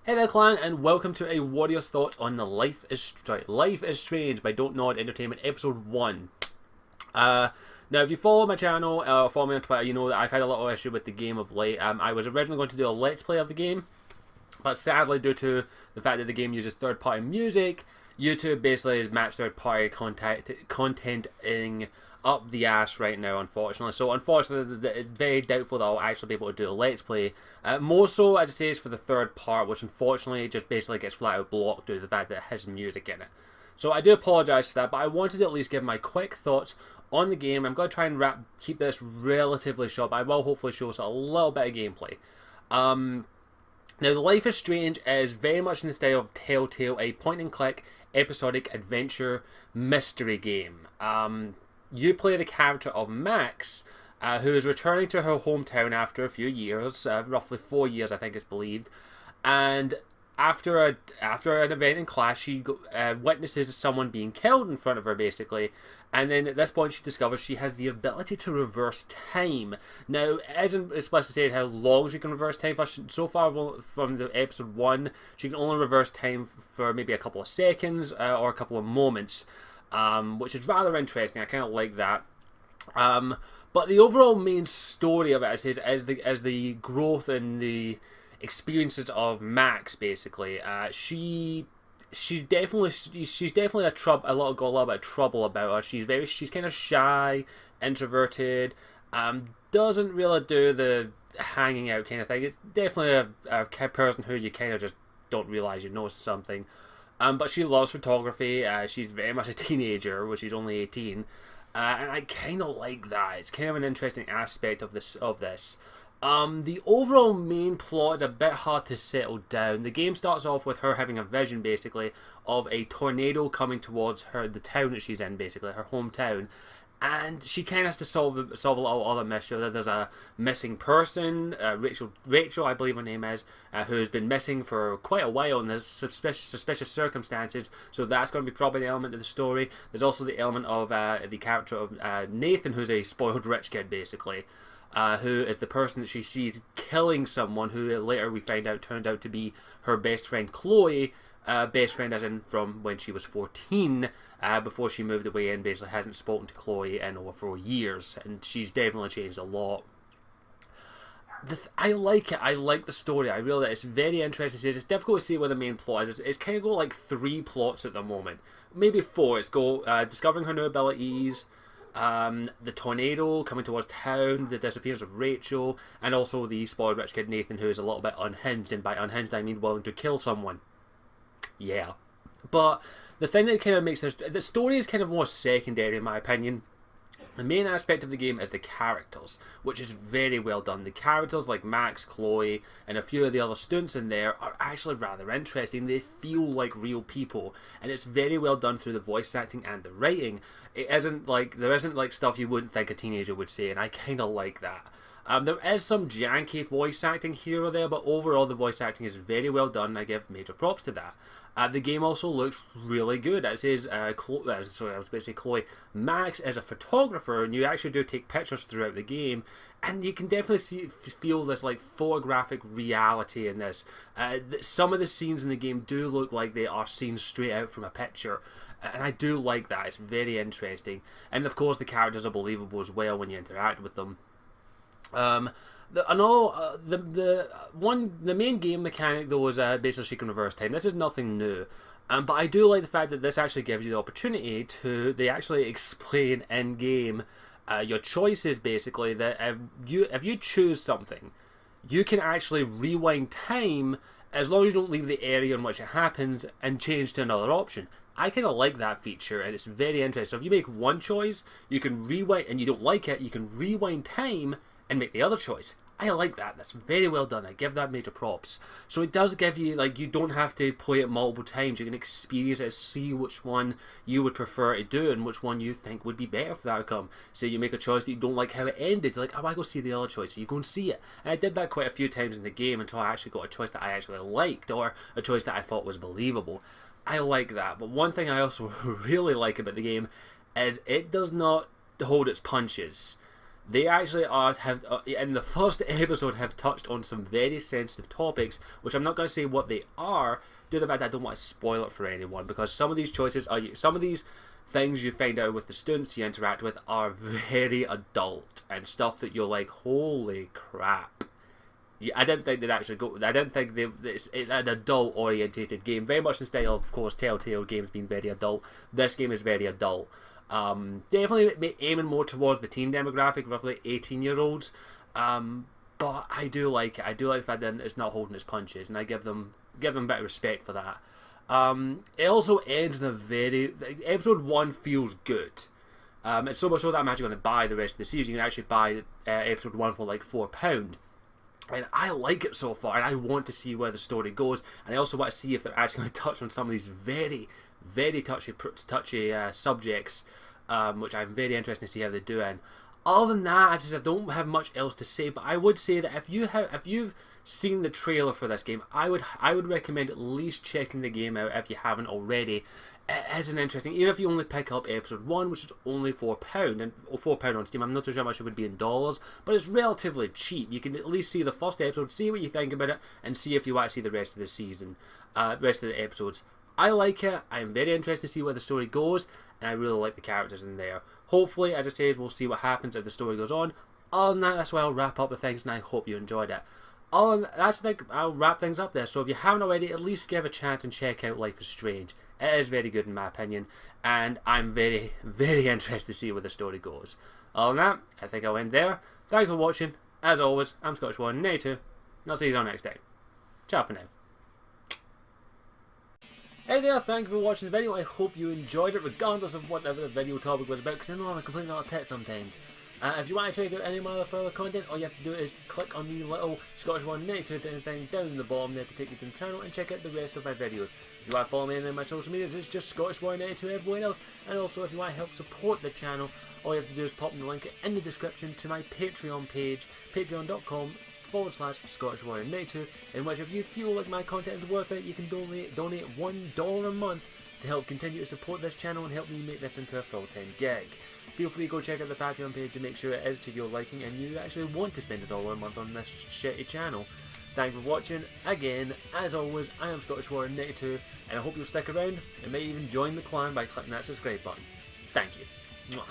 Hey there, clan, and welcome to a Warrior's Thought on the Life is Strange by Don't Nod Entertainment, Episode 1. Now, if you follow my channel, or follow me on Twitter, you know that I've had a little issue with the game of late. I was originally going to do a Let's Play of the game, but sadly, due to the fact that the game uses third-party music, YouTube basically has matched third-party content up the ass right now, unfortunately. So unfortunately, it's very doubtful that I'll actually be able to do a Let's Play. More so, as I say, is for the third part, which unfortunately just basically gets flat out blocked due to the fact that it has music in it. So I do apologise for that, but I wanted to at least give my quick thoughts on the game. I'm going to try and keep this relatively short, but I will hopefully show us a little bit of gameplay. Now, The Life is Strange is very much in the style of Telltale, a point-and-click, episodic adventure mystery game. You play the character of Max, who is returning to her hometown after a few years, roughly 4 years I think is believed, and after an event in class she witnesses someone being killed in front of her basically, and then at this point she discovers she has the ability to reverse time. Now, it isn't explicitly stated how long she can reverse time for. So far from the episode 1, she can only reverse time for maybe a couple of seconds or a couple of moments. Which is rather interesting. I kind of like that. But the overall main story of it is the growth and the experiences of Max. Basically, she's definitely got a little bit of trouble about her. She's kind of shy, introverted. Doesn't really do the hanging out kind of thing. It's definitely a person who you kind of just don't realize you know something. But she loves photography. She's very much a teenager, which she's only 18, and I kind of like that. It's kind of an interesting aspect of this. The overall main plot is a bit hard to settle down. The game starts off with her having a vision, basically, of a tornado coming towards the town that she's in, basically her hometown. And she kind of has to solve a little other mystery. There's a missing person, Rachel, I believe her name is, who's been missing for quite a while, and there's suspicious circumstances. So that's going to be probably an element of the story. There's also the element of the character of Nathan, who's a spoiled rich kid, basically, who is the person that she sees killing someone, who later we find out turns out to be her best friend Chloe. Best friend as in from when she was 14, before she moved away, and basically hasn't spoken to Chloe in over 4 years, and she's definitely changed a lot. I like it. I like the story. I really, it's very interesting. It's difficult to see where the main plot is. It's kind of got like 3 plots at the moment, maybe 4. It's discovering her new abilities, the tornado coming towards town, the disappearance of Rachel, and also the spoiled rich kid Nathan, who is a little bit unhinged, and by unhinged I mean willing to kill someone. Yeah, but the thing that kind of makes the story is kind of more secondary in my opinion. The main aspect of the game is the characters, which is very well done. The characters like Max, Chloe, and a few of the other students in there are actually rather interesting. They feel like real people, and it's very well done through the voice acting and the writing. There isn't like stuff you wouldn't think a teenager would say, and I kind of like that. There is some janky voice acting here or there, but overall the voice acting is very well done, and I give major props to that. The game also looks really good. It says, Chloe. Max is a photographer, and you actually do take pictures throughout the game, and you can definitely feel this like photographic reality in this. Some of the scenes in the game do look like they are scenes straight out from a picture, and I do like that. It's very interesting, and of course the characters are believable as well when you interact with them. The main game mechanic though is basically she can reverse time. This is nothing new, but I do like the fact that this actually gives you the opportunity they actually explain in game your choices. Basically, that if you choose something, you can actually rewind time as long as you don't leave the area in which it happens and change to another option. I kind of like that feature, and it's very interesting. So if you make one choice, you can rewind, and you don't like it, you can rewind time and make the other choice. I like that. That's very well done. I give that major props. So it does give you, like, you don't have to play it multiple times. You can experience it, see which one you would prefer to do and which one you think would be better for that outcome. Say you make a choice that you don't like how it ended. You're like, oh, I go see the other choice. So you go and see it. And I did that quite a few times in the game until I actually got a choice that I actually liked, or a choice that I thought was believable. I like that. But one thing I also really like about the game is it does not hold its punches. they actually have in the first episode have touched on some very sensitive topics, which I'm not going to say what they are, due to the fact that I don't want to spoil it for anyone, because some of these choices are, some of these things you find out with the students you interact with are very adult and stuff that you're like, holy crap. Yeah, I didn't think they'd actually go. I didn't think it's an adult-orientated game, very much in style, of course, Telltale games being very adult. This game is very adult. Definitely aiming more towards the teen demographic, roughly 18-year-olds. But I do like it. I do like the fact that it's not holding its punches, and I give them a bit of respect for that. It also ends in a very... Episode 1 feels good. It's so much so that I'm actually going to buy the rest of the series. You can actually buy episode 1 for like £4. And I like it so far, and I want to see where the story goes. And I also want to see if they're actually going to touch on some of these very, very touchy subjects, which I'm very interested to see how they do. And other than that, as I said, I don't have much else to say. But I would say that if you've seen the trailer for this game, I would recommend at least checking the game out if you haven't already. It is an interesting, even if you only pick up episode 1, which is only £4, and £4 on Steam. I'm not too sure how much it would be in dollars, but it's relatively cheap. You can at least see the first episode, see what you think about it, and see if you want to see the rest of the season, rest of the episodes. I like it. I'm very interested to see where the story goes, and I really like the characters in there. Hopefully, as I say, we'll see what happens as the story goes on. Other than that, that's where I'll wrap up the things, and I hope you enjoyed it. Other than that, that's like, I'll wrap things up there. So if you haven't already, at least give a chance and check out Life is Strange. It is very good in my opinion, and I'm very, very interested to see where the story goes. Other than that, I think I'll end there. Thanks for watching. As always, I'm Scottish Warren 82, and I'll see you all next time. Ciao for now. Hey there, thank you for watching the video. I hope you enjoyed it, regardless of whatever the video topic was about, because I know I'm a complete lot of tit sometimes. If you want to check out any of my other further content, all you have to do is click on the little Scottish One 92 thing down the bottom there to take you to the channel and check out the rest of my videos. If you want to follow me on my social medias, it's just Scottish One 92 everywhere else. And also, if you want to help support the channel, all you have to do is pop in the link in the description to my Patreon page, patreon.com/Scottish Warrior 92, in which if you feel like my content is worth it, you can donate $1 a month to help continue to support this channel and help me make this into a full-time gig. Feel free to go check out the Patreon page to make sure it is to your liking and you actually want to spend $1 a month on this shitty channel. Thank you for watching. Again, as always, I am Scottish Warrior 92, and I hope you'll stick around and may even join the clan by clicking that subscribe button. Thank you. Mwah.